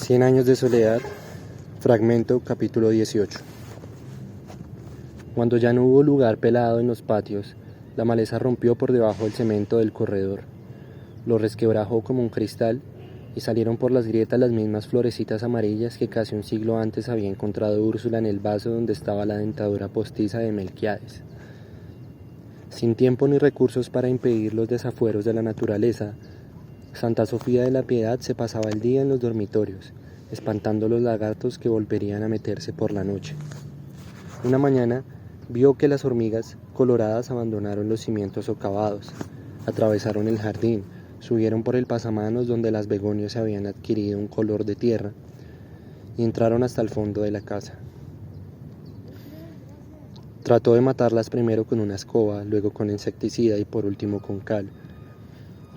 Cien años de soledad, fragmento capítulo 18. Cuando ya no hubo lugar pelado en los patios, la maleza rompió por debajo del cemento del corredor. Lo resquebrajó como un cristal y salieron por las grietas las mismas florecitas amarillas que casi un siglo antes había encontrado Úrsula en el vaso donde estaba la dentadura postiza de Melquiades. Sin tiempo ni recursos para impedir los desafueros de la naturaleza, Santa Sofía de la Piedad se pasaba el día en los dormitorios, espantando los lagartos que volverían a meterse por la noche. Una mañana vio que las hormigas coloradas abandonaron los cimientos socavados, atravesaron el jardín, subieron por el pasamanos donde las begonias habían adquirido un color de tierra y entraron hasta el fondo de la casa. Trató de matarlas primero con una escoba, luego con insecticida y por último con cal.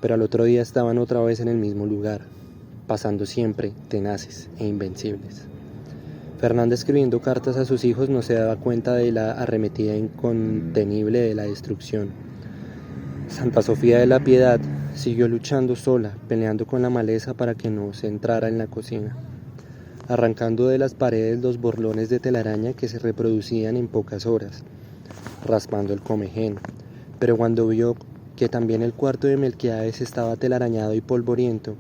Pero al otro día estaban otra vez en el mismo lugar, pasando siempre tenaces e invencibles. Fernanda, escribiendo cartas a sus hijos, no se daba cuenta de la arremetida incontenible de la destrucción. Santa Sofía de la Piedad siguió luchando sola, peleando con la maleza para que no se entrara en la cocina, arrancando de las paredes los borlones de telaraña que se reproducían en pocas horas, raspando el comején. Pero cuando vio que también el cuarto de Melquiades estaba telarañado y polvoriento,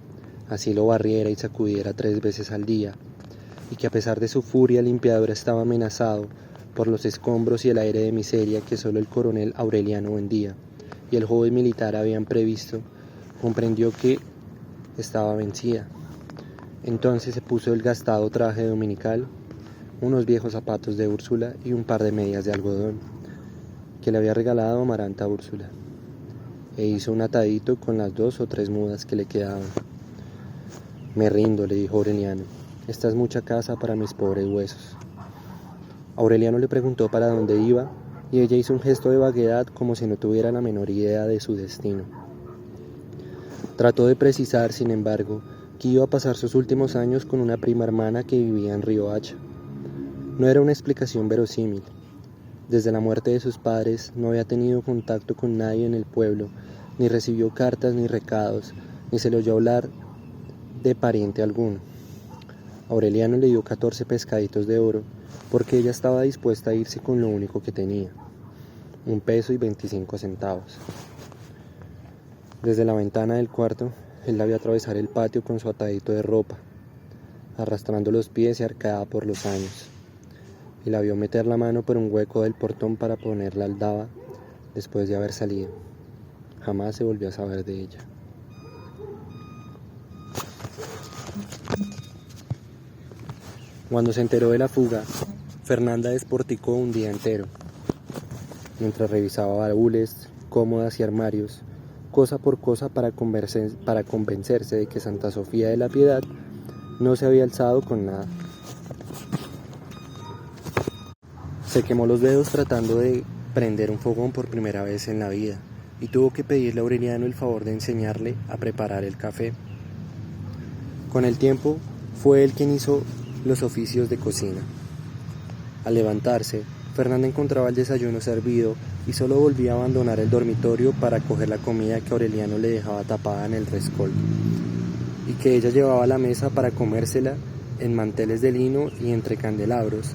así lo barriera y sacudiera 3 veces al día, y que a pesar de su furia el limpiador estaba amenazado por los escombros y el aire de miseria que solo el coronel Aureliano vendía, y el joven militar habían previsto, comprendió que estaba vencida. Entonces se puso el gastado traje dominical, unos viejos zapatos de Úrsula y un par de medias de algodón, que le había regalado Amaranta a Úrsula, e hizo un atadito con las 2 o 3 mudas que le quedaban. Me rindo, le dijo Aureliano, esta es mucha casa para mis pobres huesos. Aureliano le preguntó para dónde iba, y ella hizo un gesto de vaguedad como si no tuviera la menor idea de su destino. Trató de precisar, sin embargo, que iba a pasar sus últimos años con una prima hermana que vivía en Riohacha. No era una explicación verosímil. Desde la muerte de sus padres no había tenido contacto con nadie en el pueblo, ni recibió cartas ni recados, ni se le oyó hablar de pariente alguno. Aureliano le dio 14 pescaditos de oro, porque ella estaba dispuesta a irse con lo único que tenía, 1 peso y 25 centavos. Desde la ventana del cuarto, él la vio atravesar el patio con su atadito de ropa, arrastrando los pies y arcada por los años, y la vio meter la mano por un hueco del portón para poner la aldaba después de haber salido. Jamás se volvió a saber de ella. Cuando se enteró de la fuga, Fernanda desporticó un día entero, mientras revisaba baúles, cómodas y armarios, cosa por cosa para convencerse de que Santa Sofía de la Piedad no se había alzado con nada. Se quemó los dedos tratando de prender un fogón por primera vez en la vida y tuvo que pedirle a Aureliano el favor de enseñarle a preparar el café. Con el tiempo fue él quien hizo los oficios de cocina. Al levantarse, Fernanda encontraba el desayuno servido y solo volvía a abandonar el dormitorio para coger la comida que Aureliano le dejaba tapada en el rescoldo, y que ella llevaba a la mesa para comérsela en manteles de lino y entre candelabros,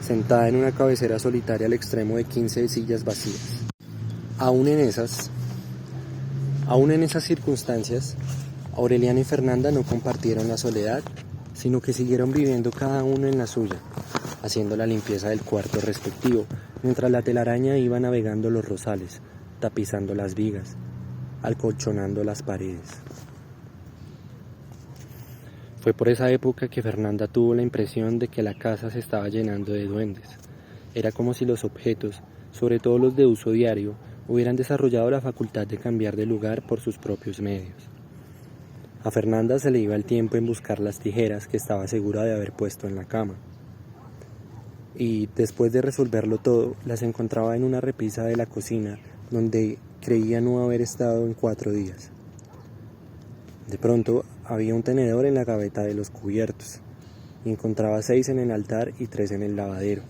sentada en una cabecera solitaria al extremo de 15 sillas vacías. Aún en esas circunstancias, Aureliano y Fernanda no compartieron la soledad, sino que siguieron viviendo cada uno en la suya, haciendo la limpieza del cuarto respectivo, mientras la telaraña iba navegando los rosales, tapizando las vigas, acolchonando las paredes. Fue por esa época que Fernanda tuvo la impresión de que la casa se estaba llenando de duendes. Era como si los objetos, sobre todo los de uso diario, hubieran desarrollado la facultad de cambiar de lugar por sus propios medios. A Fernanda se le iba el tiempo en buscar las tijeras que estaba segura de haber puesto en la cama. Y después de resolverlo todo, las encontraba en una repisa de la cocina, donde creía no haber estado en 4 días. De pronto había un tenedor en la gaveta de los cubiertos, y encontraba 6 en el altar y 3 en el lavadero.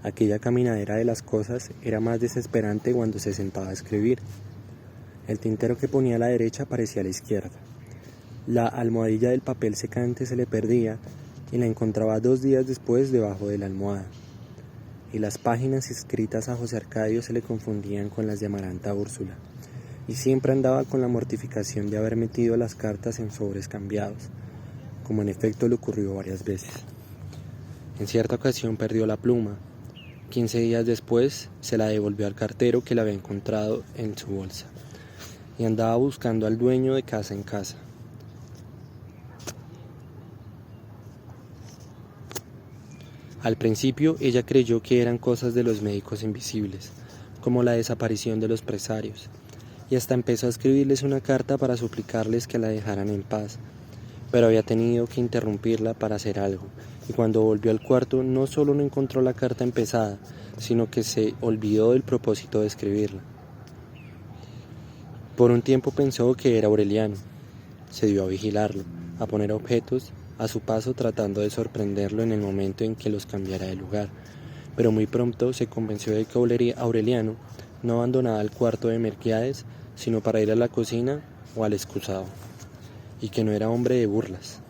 Aquella caminadera de las cosas era más desesperante cuando se sentaba a escribir. El tintero que ponía a la derecha parecía a la izquierda. La almohadilla del papel secante se le perdía y la encontraba 2 días después debajo de la almohada. Y las páginas escritas a José Arcadio se le confundían con las de Amaranta Úrsula. Y siempre andaba con la mortificación de haber metido las cartas en sobres cambiados, como en efecto le ocurrió varias veces. En cierta ocasión perdió la pluma. 15 días después se la devolvió al cartero que la había encontrado en su bolsa y andaba buscando al dueño de casa en casa. Al principio ella creyó que eran cosas de los médicos invisibles, como la desaparición de los presarios, y hasta empezó a escribirles una carta para suplicarles que la dejaran en paz, pero había tenido que interrumpirla para hacer algo, y cuando volvió al cuarto no solo no encontró la carta empezada, sino que se olvidó del propósito de escribirla. Por un tiempo pensó que era Aureliano. Se dio a vigilarlo, a poner objetos a su paso tratando de sorprenderlo en el momento en que los cambiara de lugar, pero muy pronto se convenció de que Aureliano no abandonaba el cuarto de Melquiades sino para ir a la cocina o al excusado, y que no era hombre de burlas.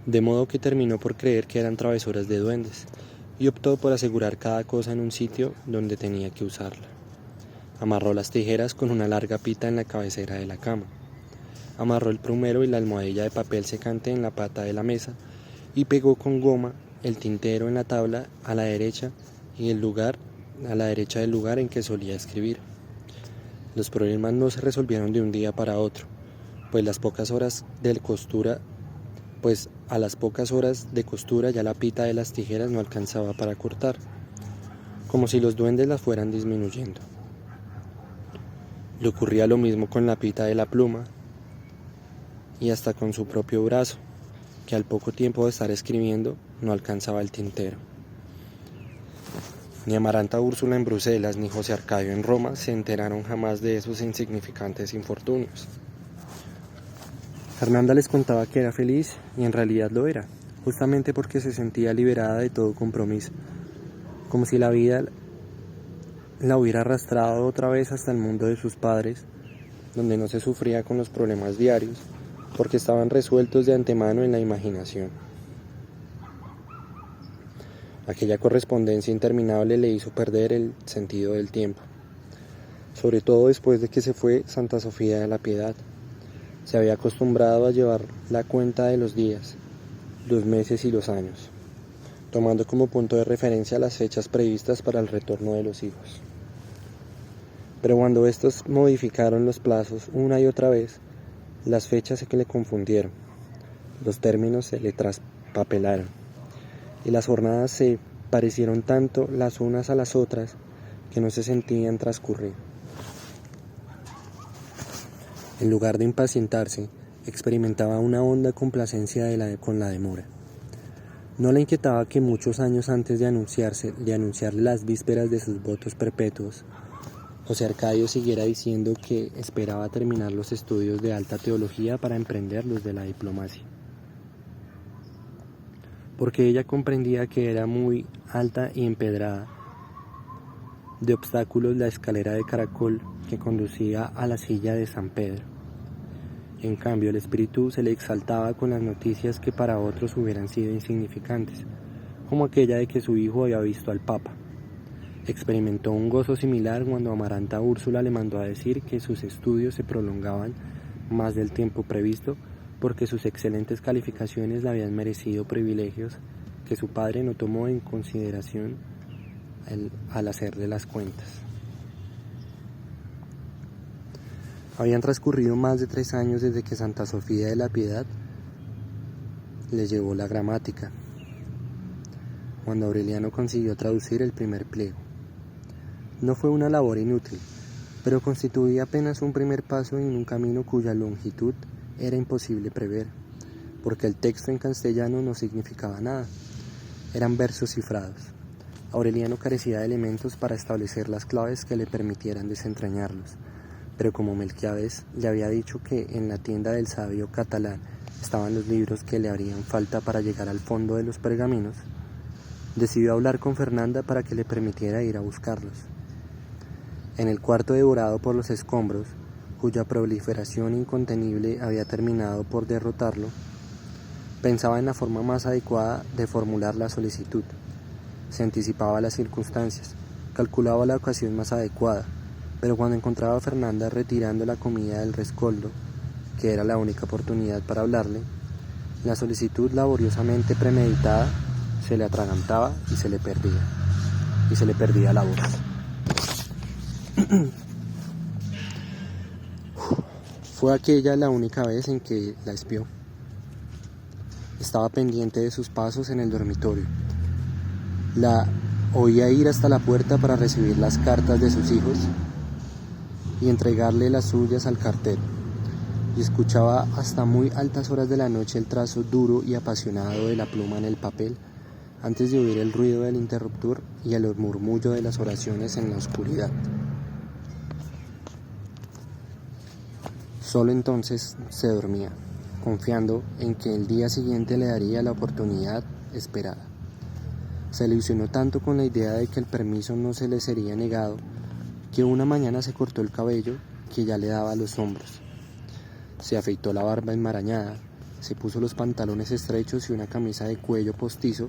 De modo que terminó por creer que eran travesuras de duendes, y optó por asegurar cada cosa en un sitio donde tenía que usarla. Amarró las tijeras con una larga pita en la cabecera de la cama. Amarró el plumero y la almohadilla de papel secante en la pata de la mesa y pegó con goma el tintero en la tabla a la derecha del lugar en que solía escribir. Los problemas no se resolvieron de un día para otro, pues a las pocas horas de costura ya la pita de las tijeras no alcanzaba para cortar, como si los duendes las fueran disminuyendo. Le ocurría lo mismo con la pita de la pluma y hasta con su propio brazo, que al poco tiempo de estar escribiendo no alcanzaba el tintero. Ni Amaranta Úrsula en Bruselas ni José Arcadio en Roma se enteraron jamás de esos insignificantes infortunios. Fernanda les contaba que era feliz y en realidad lo era, justamente porque se sentía liberada de todo compromiso, como si la vida la hubiera arrastrado otra vez hasta el mundo de sus padres, donde no se sufría con los problemas diarios, porque estaban resueltos de antemano en la imaginación. Aquella correspondencia interminable le hizo perder el sentido del tiempo, sobre todo después de que se fue Santa Sofía de la Piedad. Se había acostumbrado a llevar la cuenta de los días, los meses y los años, tomando como punto de referencia las fechas previstas para el retorno de los hijos. Pero cuando estos modificaron los plazos una y otra vez, las fechas se le confundieron, los términos se le traspapelaron, y las jornadas se parecieron tanto las unas a las otras que no se sentían transcurrir. En lugar de impacientarse, experimentaba una honda complacencia con la demora. No le inquietaba que muchos años antes de anunciarle las vísperas de sus votos perpetuos, José Arcadio siguiera diciendo que esperaba terminar los estudios de alta teología para emprender los de la diplomacia. Porque ella comprendía que era muy alta y empedrada de obstáculos la escalera de caracol que conducía a la silla de San Pedro. En cambio, el espíritu se le exaltaba con las noticias que para otros hubieran sido insignificantes, como aquella de que su hijo había visto al Papa. Experimentó un gozo similar cuando Amaranta Úrsula le mandó a decir que sus estudios se prolongaban más del tiempo previsto porque sus excelentes calificaciones le habían merecido privilegios que su padre no tomó en consideración al hacerle las cuentas. Habían transcurrido más de 3 años desde que Santa Sofía de la Piedad le llevó la gramática, cuando Aureliano consiguió traducir el primer pliego. No fue una labor inútil, pero constituía apenas un primer paso en un camino cuya longitud era imposible prever, porque el texto en castellano no significaba nada. Eran versos cifrados. Aureliano carecía de elementos para establecer las claves que le permitieran desentrañarlos, pero como Melquiades le había dicho que en la tienda del sabio catalán estaban los libros que le harían falta para llegar al fondo de los pergaminos, decidió hablar con Fernanda para que le permitiera ir a buscarlos. En el cuarto devorado por los escombros, cuya proliferación incontenible había terminado por derrotarlo, pensaba en la forma más adecuada de formular la solicitud. Se anticipaba a las circunstancias, calculaba la ocasión más adecuada, pero cuando encontraba a Fernanda retirando la comida del rescoldo, que era la única oportunidad para hablarle, la solicitud laboriosamente premeditada se le atragantaba y se le perdía la voz. Fue aquella la única vez en que la espió. Estaba pendiente de sus pasos en el dormitorio. La oía ir hasta la puerta para recibir las cartas de sus hijos y entregarle las suyas al cartero, y escuchaba hasta muy altas horas de la noche el trazo duro y apasionado de la pluma en el papel, antes de oír el ruido del interruptor y el murmullo de las oraciones en la oscuridad. Solo entonces se dormía, confiando en que el día siguiente le daría la oportunidad esperada. Se ilusionó tanto con la idea de que el permiso no se le sería negado, que una mañana se cortó el cabello que ya le daba a los hombros. Se afeitó la barba enmarañada, se puso los pantalones estrechos y una camisa de cuello postizo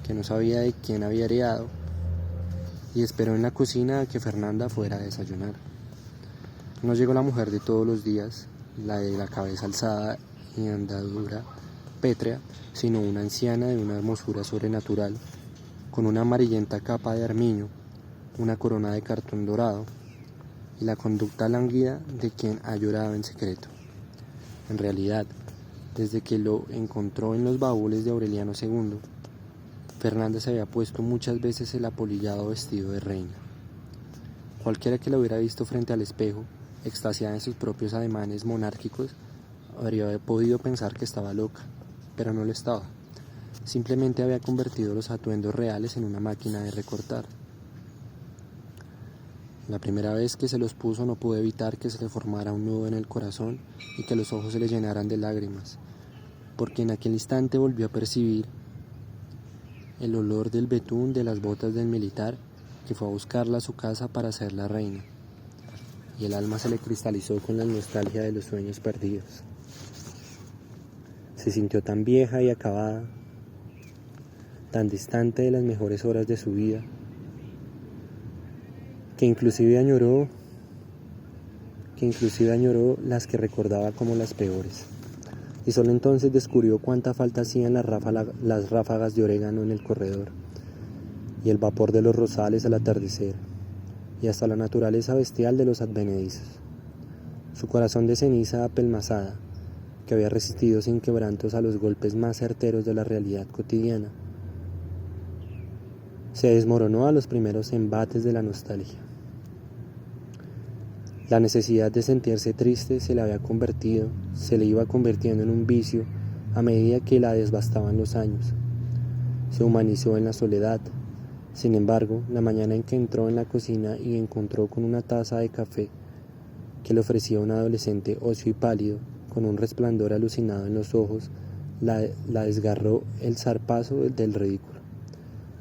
que no sabía de quién había heredado, y esperó en la cocina a que Fernanda fuera a desayunar. No llegó la mujer de todos los días, la de la cabeza alzada y andadura pétrea, sino una anciana de una hermosura sobrenatural, con una amarillenta capa de armiño, una corona de cartón dorado y la conducta lánguida de quien ha llorado en secreto. En realidad, desde que lo encontró en los baúles de Aureliano II, Fernanda se había puesto muchas veces el apolillado vestido de reina. Cualquiera que la hubiera visto frente al espejo, extasiada en sus propios ademanes monárquicos, habría podido pensar que estaba loca, pero no lo estaba. Simplemente había convertido los atuendos reales en una máquina de recortar. La primera vez que se los puso no pudo evitar que se le formara un nudo en el corazón y que los ojos se le llenaran de lágrimas, porque en aquel instante volvió a percibir el olor del betún de las botas del militar que fue a buscarla a su casa para ser la reina, y el alma se le cristalizó con la nostalgia de los sueños perdidos. Se sintió tan vieja y acabada, tan distante de las mejores horas de su vida, que inclusive añoró las que recordaba como las peores. Y solo entonces descubrió cuánta falta hacían las ráfagas de orégano en el corredor, y el vapor de los rosales al atardecer, y hasta la naturaleza bestial de los advenedizos. Su corazón de ceniza apelmazada, que había resistido sin quebrantos a los golpes más certeros de la realidad cotidiana, se desmoronó a los primeros embates de la nostalgia. La necesidad de sentirse triste se le iba convirtiendo en un vicio a medida que la desbastaban los años. Se humanizó en la soledad. Sin embargo, la mañana en que entró en la cocina y encontró con una taza de café que le ofrecía un adolescente óseo y pálido, con un resplandor alucinado en los ojos, la desgarró el zarpazo del ridículo.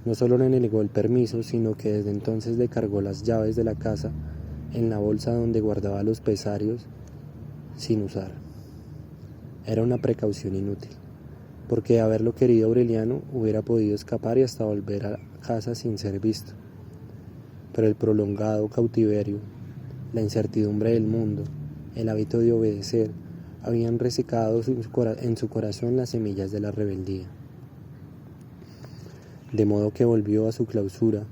No solo le negó el permiso, sino que desde entonces le cargó las llaves de la casa en la bolsa donde guardaba los pesarios sin usar. Era una precaución inútil, porque de haberlo querido Aureliano hubiera podido escapar y hasta volver a casa sin ser visto. Pero el prolongado cautiverio, la incertidumbre del mundo, el hábito de obedecer, habían resecado en su corazón las semillas de la rebeldía. De modo que volvió a su clausura,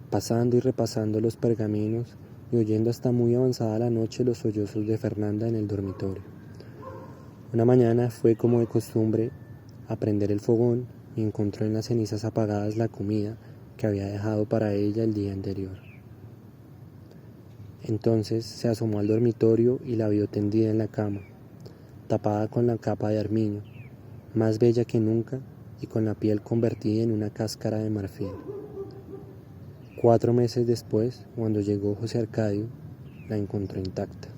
pasando y repasando los pergaminos y oyendo hasta muy avanzada la noche los sollozos de Fernanda en el dormitorio. Una mañana fue, como de costumbre, a prender el fogón y encontró en las cenizas apagadas la comida que había dejado para ella el día anterior. Entonces se asomó al dormitorio y la vio tendida en la cama, tapada con la capa de armiño, más bella que nunca y con la piel convertida en una cáscara de marfil. 4 meses después, cuando llegó José Arcadio, la encontró intacta.